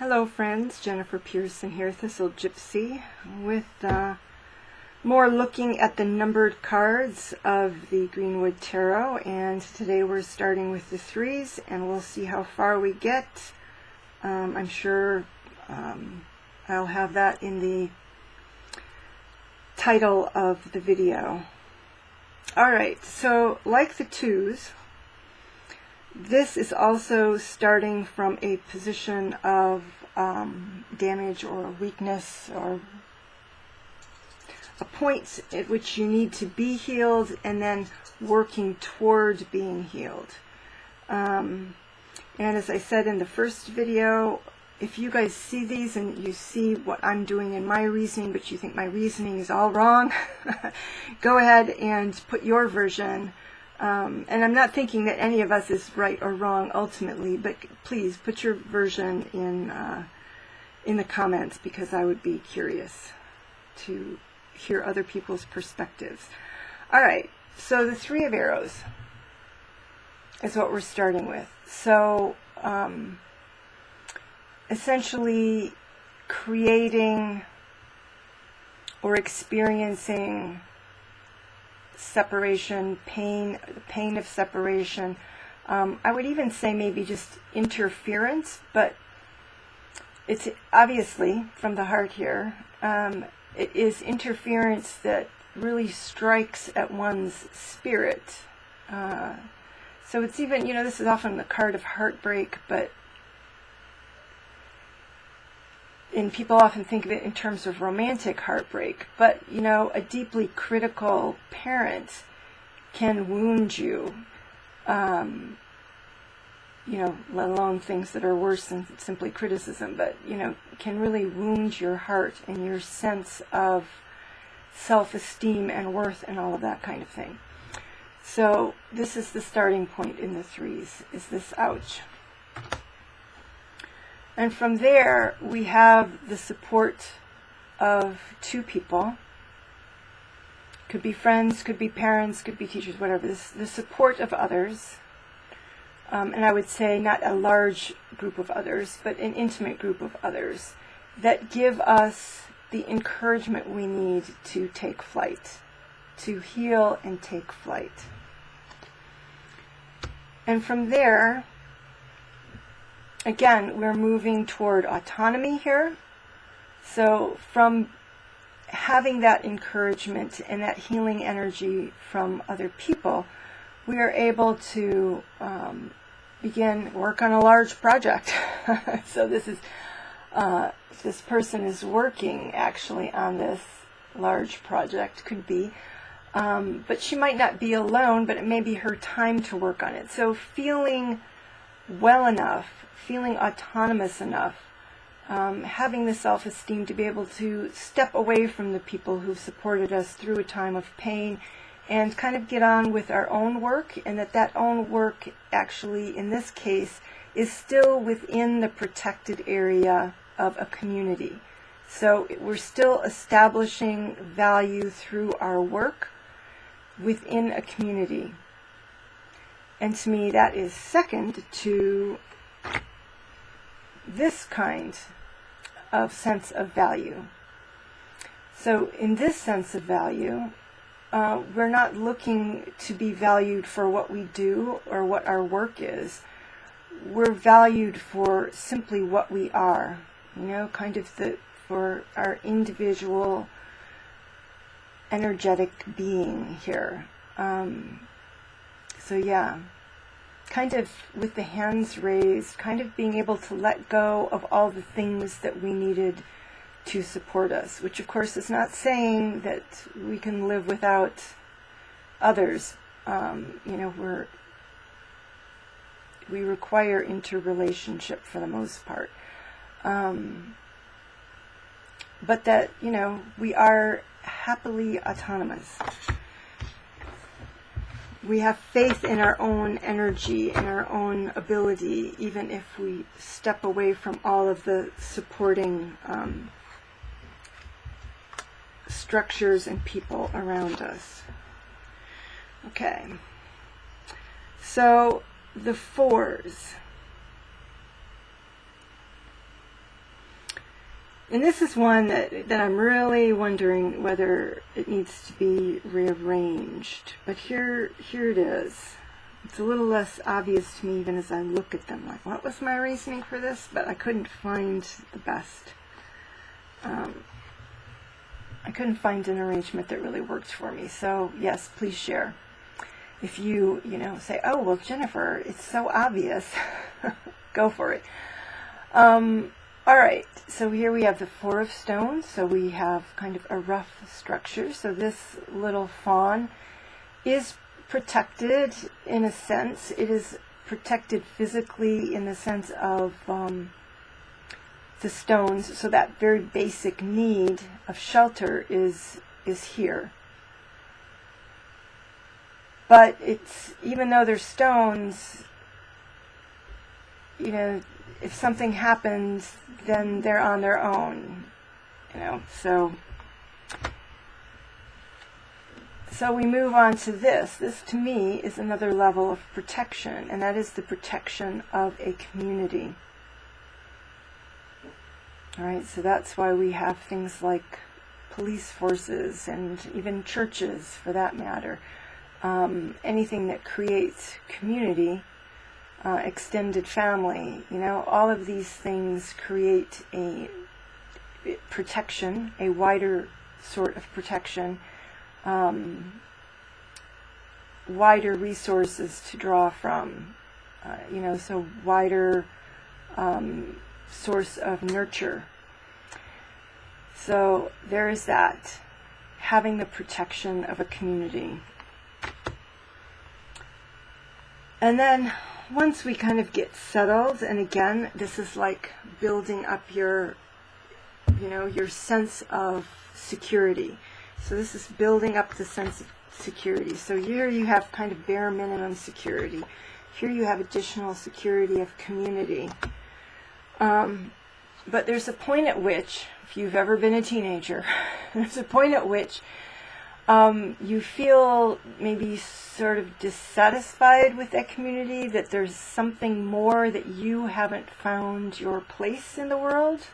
Hello friends, Jennifer Pearson here, Thistle Gypsy, with more looking at the numbered cards of the Greenwood Tarot, and today we're starting with the threes and we'll see how far we get. I'm sure I'll have that in the title of the video. Alright, so like the twos, this is also starting from a position of damage or weakness, or a point at which you need to be healed and then working toward being healed. And as I said in the first video, if you guys see these and you see what I'm doing in my reasoning, but you think my reasoning is all wrong, go ahead and put your version. And I'm not thinking that any of us is right or wrong ultimately, but please put your version in the comments, because I would be curious to hear other people's perspectives. Alright, so the Three of Arrows is what we're starting with. So essentially creating or experiencing separation, pain, the pain of separation. I would even say maybe just interference, but it's obviously from the heart here. It is interference that really strikes at one's spirit. So it's even, this is often the card of heartbreak, and people often think of it in terms of romantic heartbreak, but a deeply critical parent can wound you, let alone things that are worse than simply criticism, but can really wound your heart and your sense of self-esteem and worth and all of that kind of thing. So this is the starting point in the threes, is this ouch. And from there, we have the support of two people. Could be friends, could be parents, could be teachers, whatever. The support of others. And I would say not a large group of others, but an intimate group of others that give us the encouragement we need to take flight, to heal and take flight. And from there, again, we're moving toward autonomy here. So from having that encouragement and that healing energy from other people, we are able to begin work on a large project. So this is this person is working actually on this large project, could be. But she might not be alone, but it may be her time to work on it. So feeling well enough, feeling autonomous enough, having the self-esteem to be able to step away from the people who've supported us through a time of pain and kind of get on with our own work, and that own work actually, in this case, is still within the protected area of a community. So we're still establishing value through our work within a community. And to me, that is second to this kind of sense of value. So in this sense of value, we're not looking to be valued for what we do or what our work is. We're valued for simply what we are, kind of for our individual energetic being here. So yeah, kind of with the hands raised, kind of being able to let go of all the things that we needed to support us, which of course is not saying that we can live without others. We require interrelationship for the most part. But that, we are happily autonomous. We have faith in our own energy and our own ability, even if we step away from all of the supporting structures and people around us. Okay, so the fours. And this is one that I'm really wondering whether it needs to be rearranged. But here it is. It's a little less obvious to me even as I look at them. Like, what was my reasoning for this? But I couldn't find the best. I couldn't find an arrangement that really worked for me. So, yes, please share. If you say, oh, well, Jennifer, it's so obvious, go for it. All right, so here we have the Four of Stones. So we have kind of a rough structure. So this little fawn is protected in a sense. It is protected physically in the sense of the stones. So that very basic need of shelter is here. But it's, even though they're stones, if something happens, then they're on their own, so we move on to this. This, to me, is another level of protection, and that is the protection of a community. All right, so that's why we have things like police forces and even churches, for that matter. Anything that creates community, extended family, all of these things create a protection, a wider sort of protection, wider resources to draw from, so wider source of nurture. So there is that, having the protection of a community. And then once we kind of get settled, and again, this is like building up your sense of security. So this is building up the sense of security. So here you have kind of bare minimum security. Here you have additional security of community. But there's a point at which, if you've ever been a teenager, there's a point at which you feel maybe sort of dissatisfied with that community, that there's something more, that you haven't found your place in the world.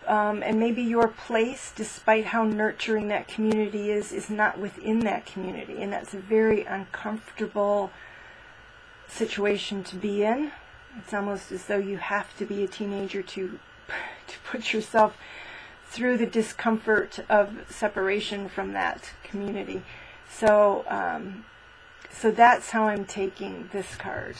And maybe your place, despite how nurturing that community is not within that community. And that's a very uncomfortable situation to be in. It's almost as though you have to be a teenager to put yourself through the discomfort of separation from that community. So, so that's how I'm taking this card.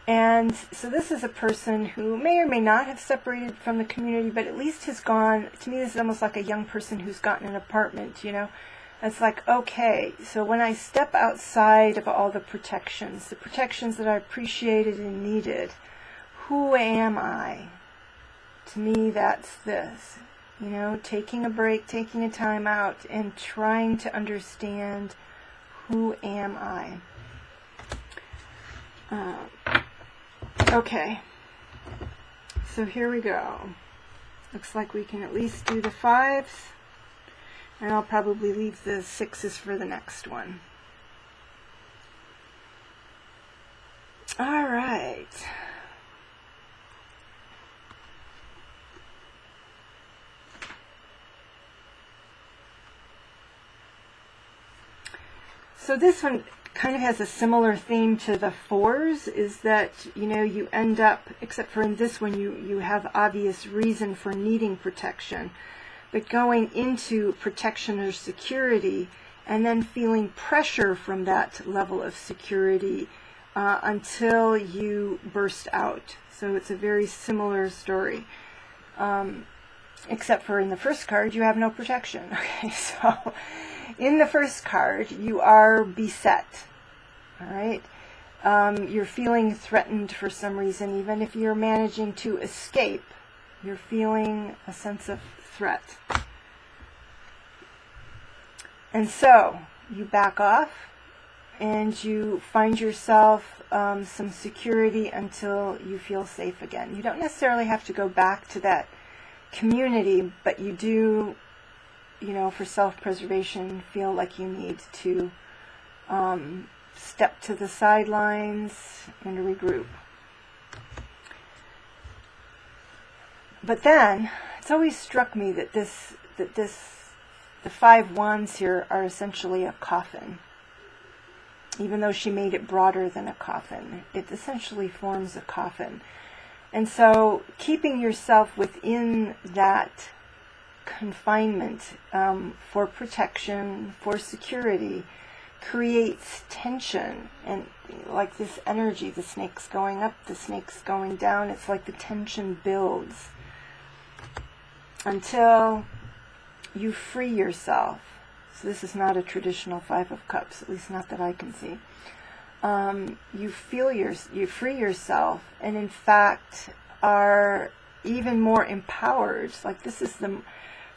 And so this is a person who may or may not have separated from the community, but at least has gone, to me this is almost like a young person who's gotten an apartment, It's like, okay, so when I step outside of all the protections that I appreciated and needed, who am I? To me, that's this, taking a break, taking a time out, and trying to understand, who am I? Okay, so here we go. Looks like we can at least do the fives, and I'll probably leave the sixes for the next one. All right. So this one kind of has a similar theme to the fours, is that, you end up, except for in this one, you have obvious reason for needing protection, but going into protection or security and then feeling pressure from that level of security until you burst out. So it's a very similar story. Except for in the first card, you have no protection. Okay, so in the first card, you are beset. All right? You're feeling threatened for some reason. Even if you're managing to escape, you're feeling a sense of threat. And so you back off and you find yourself some security until you feel safe again. You don't necessarily have to go back to that community, but you do, for self-preservation, feel like you need to step to the sidelines and regroup. But then it's always struck me that the 5 wands here are essentially a coffin. Even though she made it broader than a coffin, it essentially forms a coffin. And so keeping yourself within that confinement for protection, for security, creates tension. And like this energy, the snake's going up, the snake's going down, it's like the tension builds until you free yourself. So this is not a traditional 5 of Cups, at least not that I can see. You free yourself, and in fact are even more empowered. Like this is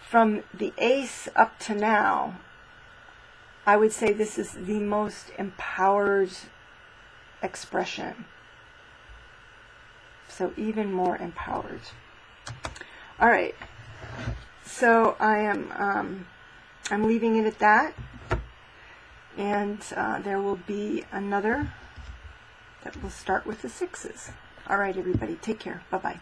from the Ace up to now, I would say this is the most empowered expression. So even more empowered. All right. So I'm leaving it at that, and there will be another that will start with the 6s. All right, everybody, take care. Bye-bye.